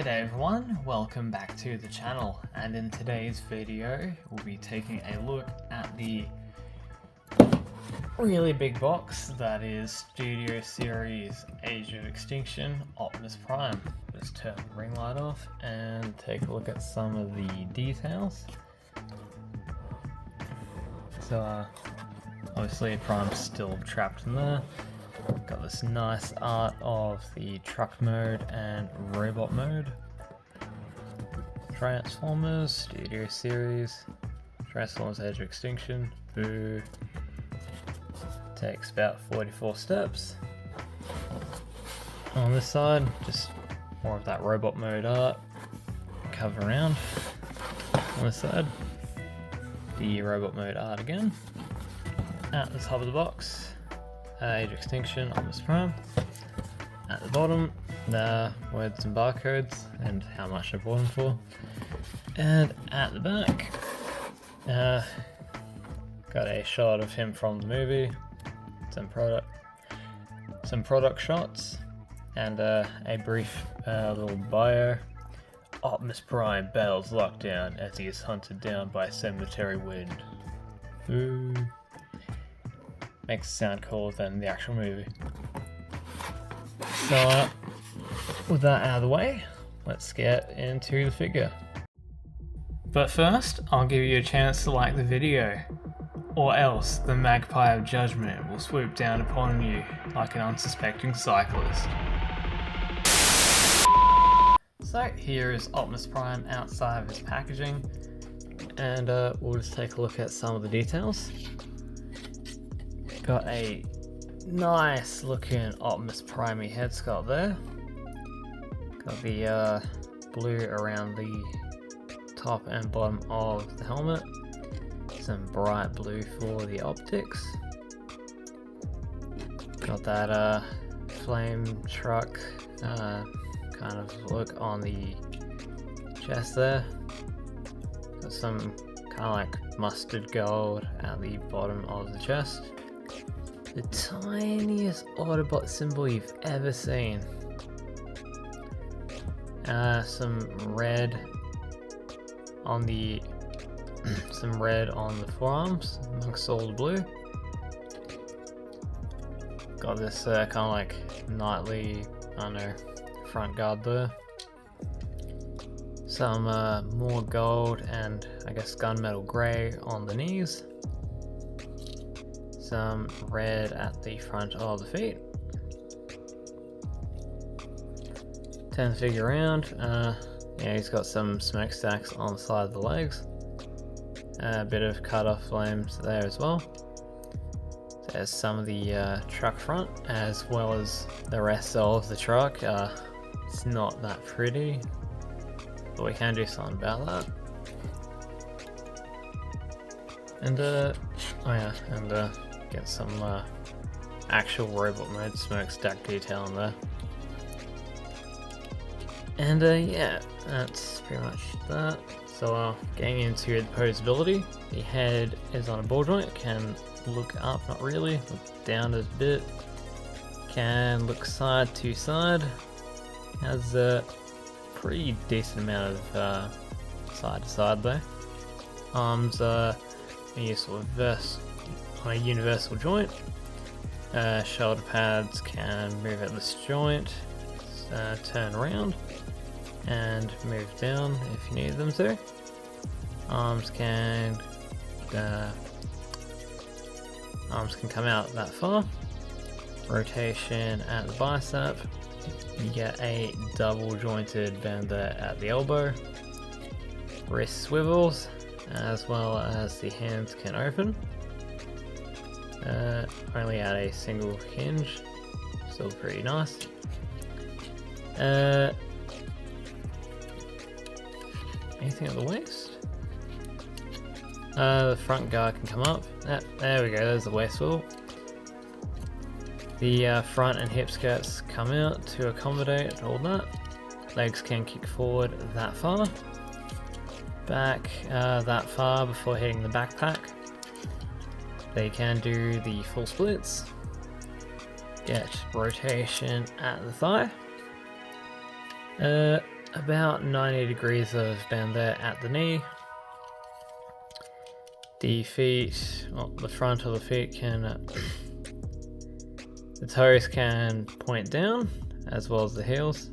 G'day everyone, welcome back to the channel, and in today's video we'll be taking a look at the really big box that is Studio Series Age of Extinction Optimus Prime. Just turn the ring light off and take a look at some of the details. So obviously Prime's still trapped in there. Got this nice art of the truck mode and robot mode. Transformers, Studio Series, Transformers Age of Extinction, boo. Takes about 44 steps. On this side, just more of that robot mode art. Cover around. On this side, the robot mode art again. At the top of the box, Age of Extinction Optimus Prime. At the bottom, the words and barcodes and how much I bought them for. And at the back, got a shot of him from the movie, some product shots, and a brief little bio. Optimus Prime battles lockdown as he is hunted down by cemetery wind. Ooh. Makes it sound cooler than the actual movie. So with that out of the way, let's get into the figure. But first, I'll give you a chance to like the video, or else the Magpie of Judgment will swoop down upon you like an unsuspecting cyclist. So here is Optimus Prime outside of his packaging, and we'll just take a look at some of the details. Got a nice looking Optimus Prime head sculpt there. Got the blue around the top and bottom of the helmet. Some bright blue for the optics. Got that flame truck kind of look on the chest there. Got some kind of like mustard gold at the bottom of the chest. The tiniest Autobot symbol you've ever seen. Some red on the forearms amongst all the blue. Got this kind of like knightly, I don't know, front guard there. Some more gold and I guess gunmetal grey on the knees. Some red at the front of the feet. Turn the figure around. Yeah, he's got some smokestacks on the side of the legs. A bit of cut-off flames there as well. There's some of the truck front as well as the rest of the truck. It's not that pretty, but we can do something about that. And oh yeah, and get some actual robot mode smokestack detail in there. And yeah, that's pretty much that. So getting into the poseability, the head is on a ball joint, can look up, not really, look down a bit, can look side to side, has a pretty decent amount of side to side there. Arms are useful on a universal joint. Shoulder pads can move at this joint, turn around and move down if you need them to. Arms can come out that far. Rotation at the bicep. You get a double jointed bender at the elbow. Wrist swivels, as well as the hands can open. Only at a single hinge, still pretty nice. Anything at the waist? The front guard can come up. There we go, there's the waist swivel. The front and hip skirts come out to accommodate all that. Legs can kick forward that far. Back that far before hitting the backpack. They can do the full splits. Get rotation at the thigh. about 90 degrees of bend there at the knee. The feet, well, the front of the feet can, the toes can point down as well as the heels.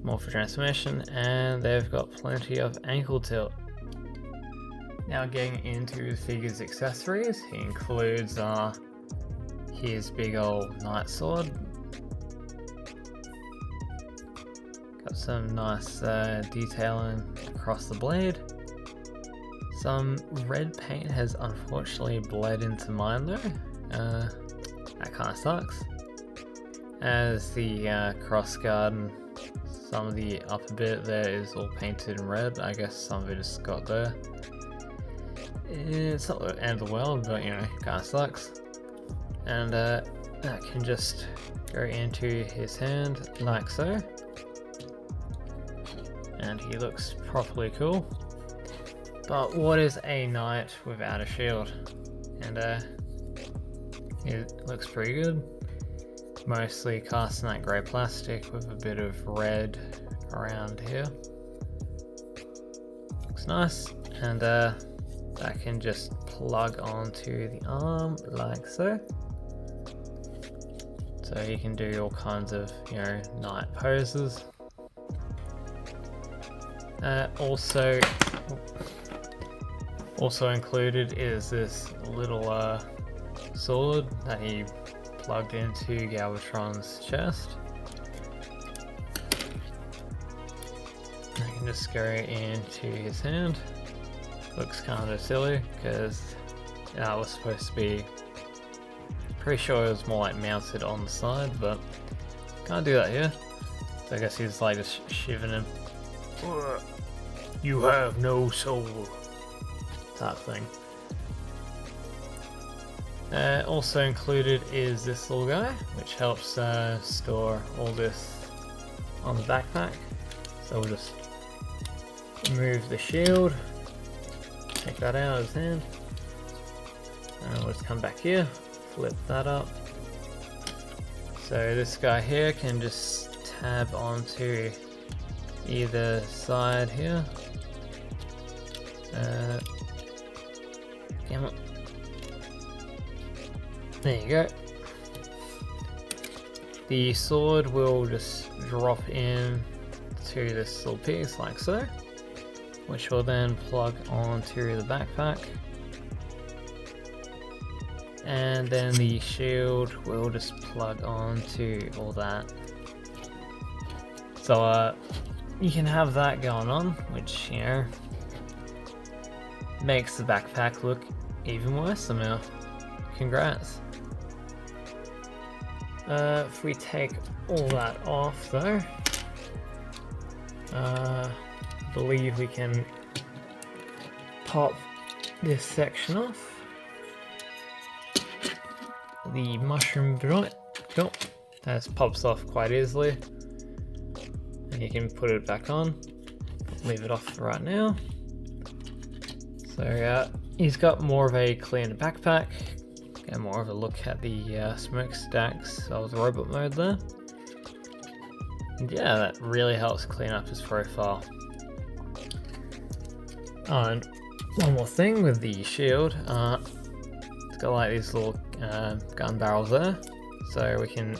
More for transformation, and they've got plenty of ankle tilt. Now getting into the figure's accessories, he includes his big old knight sword. Got some nice detailing across the blade. Some red paint has unfortunately bled into mine though. That kind of sucks. As the crossguard and some of the upper bit there is all painted in red. I guess some of it just got there. It's not the end of the world, but you know, kind of sucks. And that can just go into his hand like so. And he looks properly cool. But what is a knight without a shield? And it looks pretty good. Mostly cast in that grey plastic with a bit of red around here. Looks nice. And that can just plug onto the arm like so. So you can do all kinds of, you know, knight poses. Also included is this little sword that he plugged into Galvatron's chest. I can just go into his hand. Looks kind of silly because that was supposed to be, pretty sure it was more like mounted on the side, but can't do that here. So I guess he's like just shivering him. You have no soul, type thing. Also included is this little guy, which helps store all this on the backpack. So we'll just remove the shield, take that out of his hand, and we'll just come back here, flip that up. So this guy here can just tab onto either side here. Come on. There you go. The sword will just drop in to this little piece like so, which will then plug onto the backpack. And then the shield will just plug onto all that. So you can have that going on, which, you know, makes the backpack look even worse somehow. Congrats. If we take all that off though, I believe we can pop this section off. The mushroom joint, that pops off quite easily. And you can put it back on. Leave it off for right now. So he's got more of a clean backpack. Get more of a look at the smokestacks of the robot mode there. And yeah, that really helps clean up his profile. Oh, and one more thing with the shield. It's got like these little gun barrels there. So we can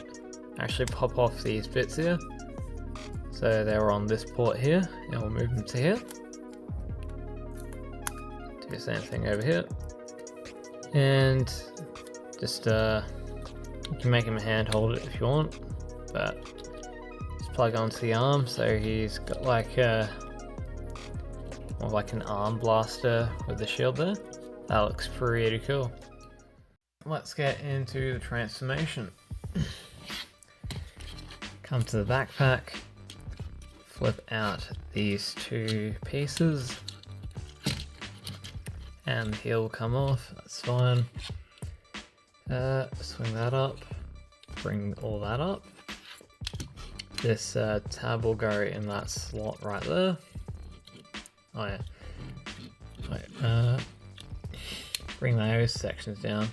actually pop off these bits here. So they were on this port here, and we'll move them to here. Do the same thing over here. And just, you can make him a hand hold it if you want, but just plug onto the arm. So he's got like more like an arm blaster with the shield there. That looks pretty cool. Let's get into the transformation. Come to the backpack, flip out these two pieces, and he'll come off, that's fine. Swing that up, bring all that up. This tab will go in that slot right there. Oh yeah. Wait, bring those sections down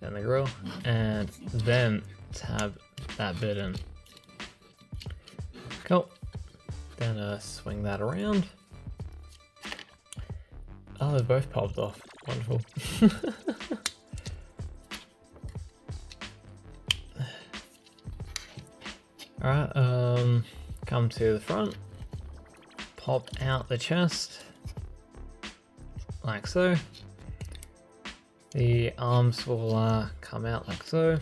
the grill, and then tab that bit in. Cool. Then swing that around. Oh, they both popped off. Wonderful. Alright, come to the front. Pop out the chest. Like so. The arms will come out like so.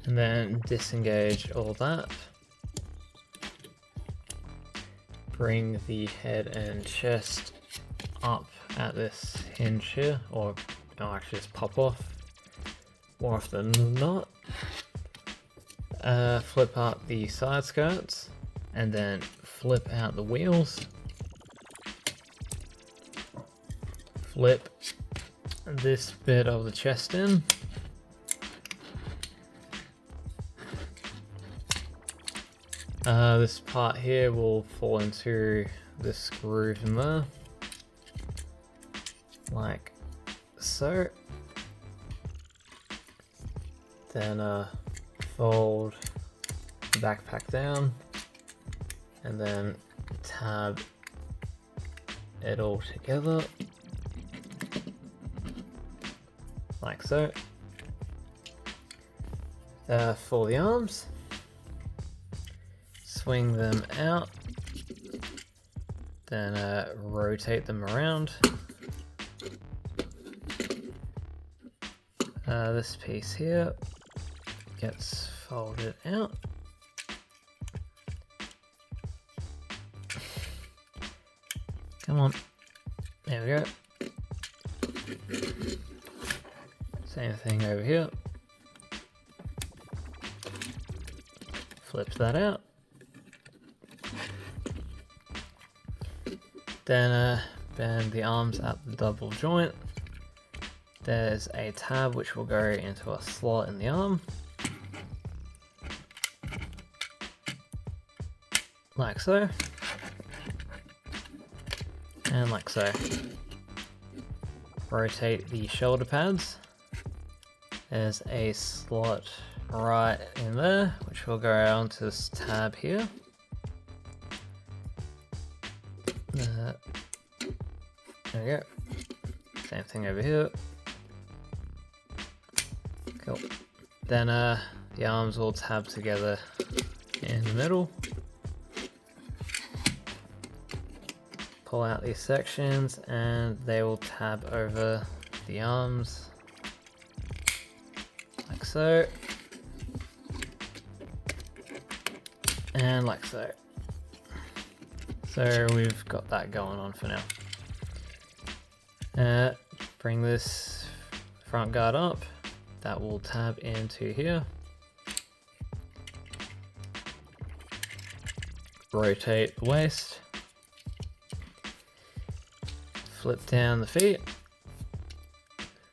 And then disengage all that. Bring the head and chest up at this hinge here, or it'll actually just pop off more often than not. Flip up the side skirts and then flip out the wheels. Flip this bit of the chest in. This part here will fall into this groove in there, like so. Then fold the backpack down and then tab it all together, like so. For the arms, swing them out, then rotate them around. This piece here gets folded out. Come on, there we go. Same thing over here. Flip that out. Then bend the arms at the double joint. There's a tab which will go into a slot in the arm. Like so. And like so. Rotate the shoulder pads. There's a slot right in there, which will go onto this tab here. There we go. Same thing over here. Cool. Then the arms will tab together in the middle. Pull out these sections and they will tab over the arms like so, and like so. So we've got that going on for now. Bring this front guard up, that will tab into here. Rotate the waist. Flip down the feet,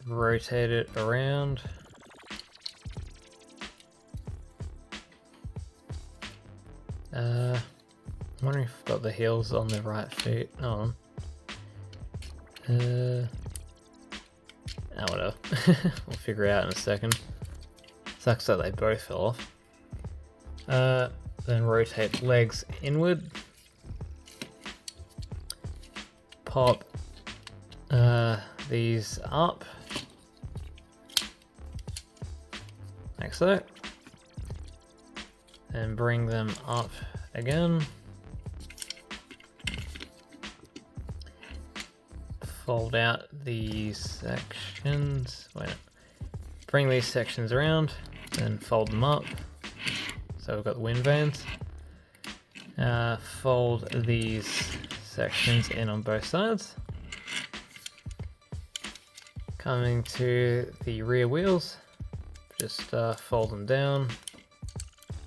rotate it around. I'm wondering if I've got the heels on the right feet. Oh, whatever. We'll figure it out in a second. Sucks that they both fell off. Then rotate legs inward. Pop these up, like so, and bring them up again. Fold out these sections, bring these sections around, then fold them up. So we've got the wind vanes. Fold these sections in on both sides. Coming to the rear wheels, just fold them down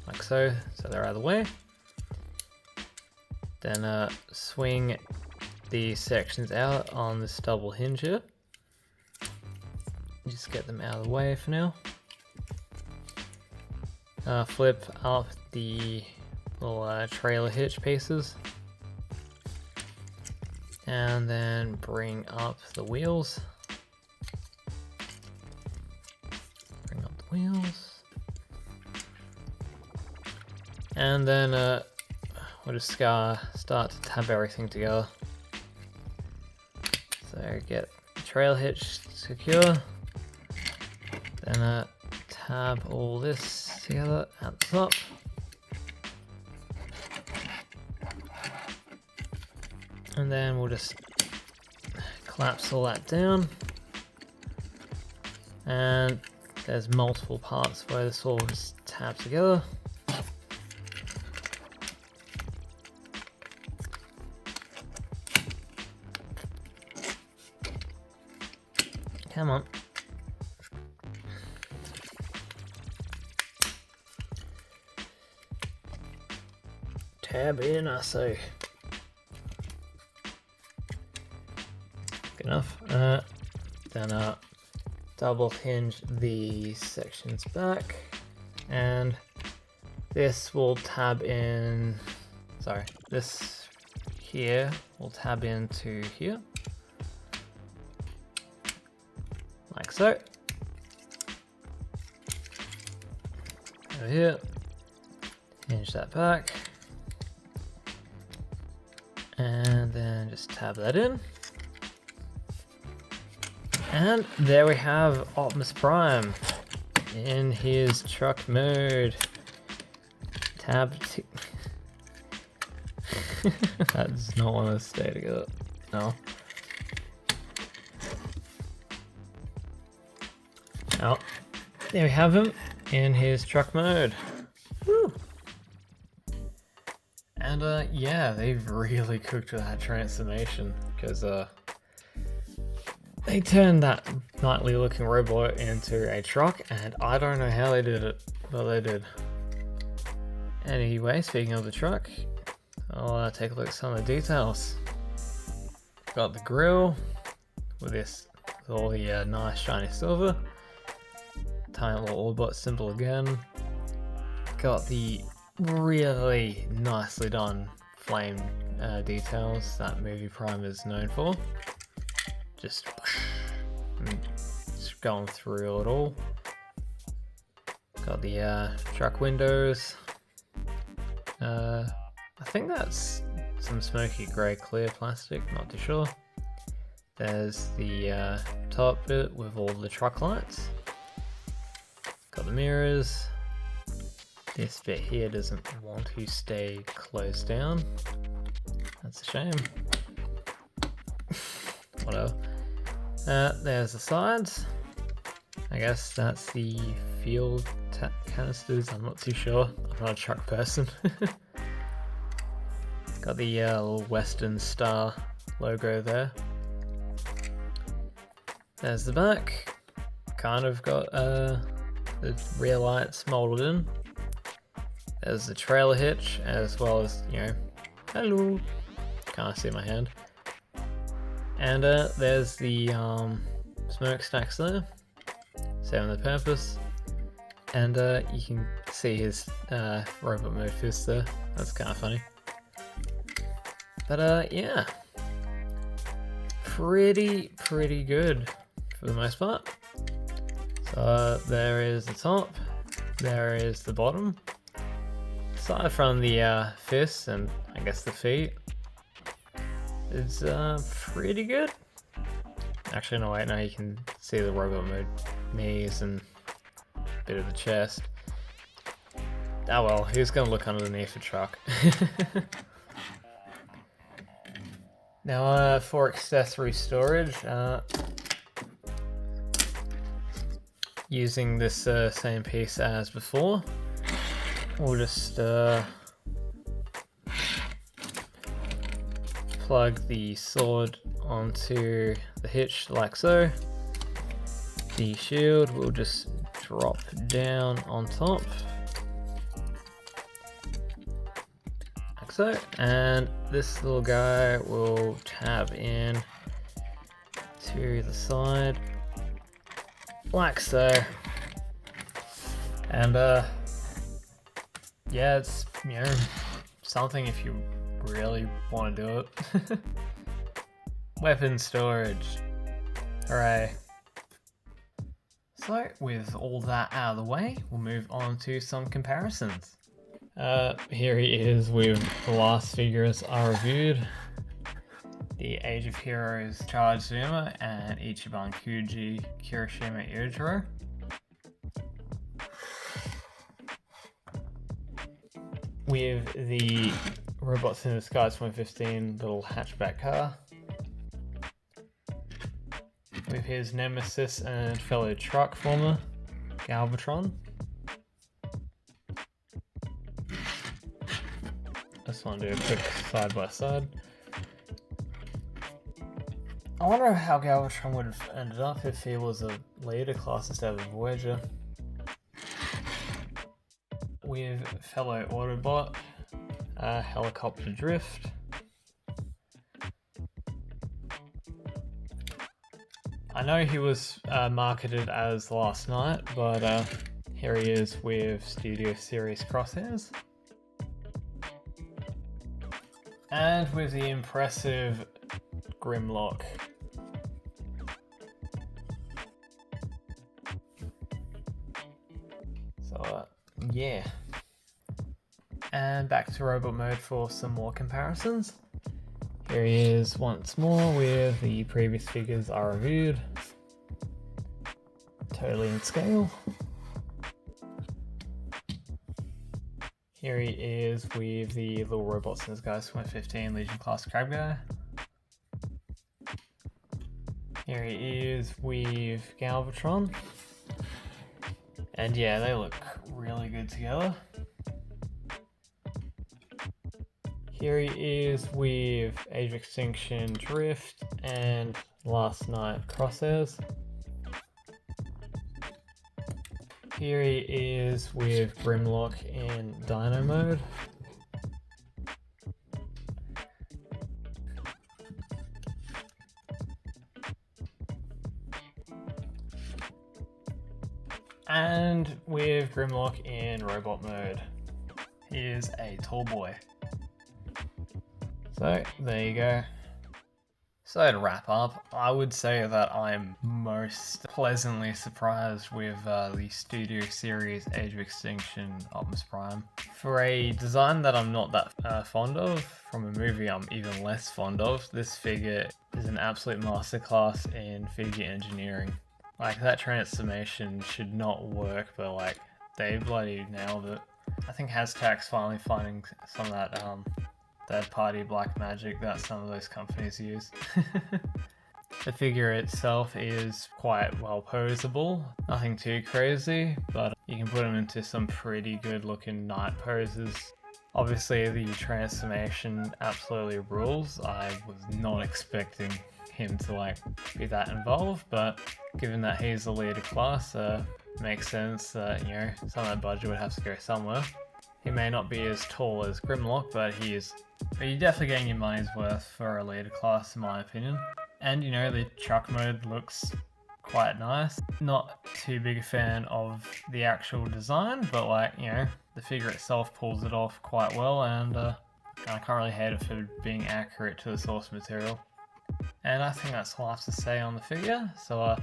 like so, so they're out of the way. Then swing these sections out on this double hinge here. Just get them out of the way for now. Flip up the little trailer hitch pieces. And then bring up the wheels. Bring up the wheels. And then we'll just start to tab everything together. So get the trail hitch secure, then tab all this together at the top. And then we'll just collapse all that down. And there's multiple parts where this all just tabs together. Come on. Tab in, I say. Good enough. Then double hinge the sections back, and this will tab in. Sorry, this here will tab into here. Like so. Over here, hinge that back, and then just tab that in. And there we have Optimus Prime in his truck mode. Tab. That does not want to stay together. No. Oh, there we have him in his truck mode. Woo. And yeah, they've really cooked with that transformation, because they turned that knightly looking robot into a truck, and I don't know how they did it, but they did. Anyway, speaking of the truck, I'll take a look at some of the details. Got the grille with all the nice shiny silver. Tiny little Autobot symbol again. Got the really nicely done flame details that Movie Prime is known for. Just going through it all. Got the truck windows. I think that's some smoky grey clear plastic, not too sure. There's the top bit with all the truck lights. Got the mirrors. This bit here doesn't want to stay closed down. That's a shame. Whatever. There's the sides. I guess that's the fuel canisters. I'm not too sure. I'm not a truck person. Got the little Western Star logo there. There's the back. Kind of got the rear lights molded in. There's the trailer hitch, as well as, you know, hello. Can't see my hand. And there's the smokestacks there, serving the purpose. And you can see his robot mode fist there. That's kind of funny. But yeah, pretty good for the most part. So there is the top, there is the bottom. Aside from the fists and I guess the feet, it's pretty good. Actually, no, wait, now you can see the robot mode knees and a bit of the chest. Oh well, who's gonna look underneath a truck? Now, for accessory storage, using this same piece as before, we'll just plug the sword onto the hitch like so. The shield will just drop down on top. Like so. And this little guy will tab in to the side. Like so. And yeah, it's, you know, something if you really want to do it. Weapon storage. Hooray. So with all that out of the way, we'll move on to some comparisons. Here he is with the last figures I reviewed. The Age of Heroes Charge Zuma and Ichiban Kuji Kirishima Ujiro. With the Robots in Disguise 2015 little hatchback car. With his nemesis and fellow truck former, Galvatron. Just want to do a quick side by side. I wonder how Galvatron would have ended up if he was a leader class instead of a Voyager. With fellow Autobot, Helicopter Drift. I know he was marketed as Last Night, but here he is with Studio Series Crosshairs. And with the impressive Grimlock. So yeah. And back to robot mode for some more comparisons. Here he is once more with the previous figures I reviewed. Totally in scale. Here he is with the little Robots in Disguise 2015 Legion Class Crab Guy. Here he is with Galvatron. And yeah, they look really good together. Here he is with Age of Extinction Drift and Last Night Crosshairs. Here he is with Grimlock in Dino mode. And with Grimlock in robot mode. He is a tall boy. So there you go. So to wrap up, I would say that I'm most pleasantly surprised with the Studio Series Age of Extinction Optimus Prime. For a design that I'm not that fond of, from a movie I'm even less fond of, this figure is an absolute masterclass in figure engineering. Like, that transformation should not work, but like, they bloody nailed it. I think Hashtag's finally finding some of that third-party black magic that some of those companies use. The figure itself is quite well poseable, nothing too crazy, but you can put him into some pretty good looking knight poses. Obviously the transformation absolutely rules. I was not expecting him to like be that involved, but given that he's the leader class, makes sense that, you know, some of that budget would have to go somewhere. He may not be as tall as Grimlock, but you're definitely getting your money's worth for a leader class in my opinion. And you know, the truck mode looks quite nice. Not too big a fan of the actual design, but like, you know, the figure itself pulls it off quite well, and I can't really hate it for being accurate to the source material. And I think that's all I have to say on the figure, so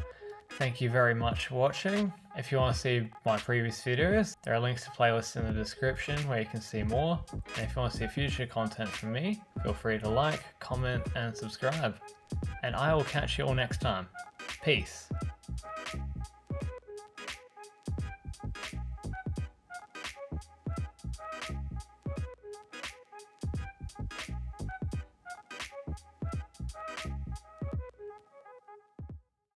thank you very much for watching. If you want to see my previous videos, there are links to playlists in the description where you can see more. And if you want to see future content from me, feel free to like, comment, and subscribe. And I will catch you all next time. Peace.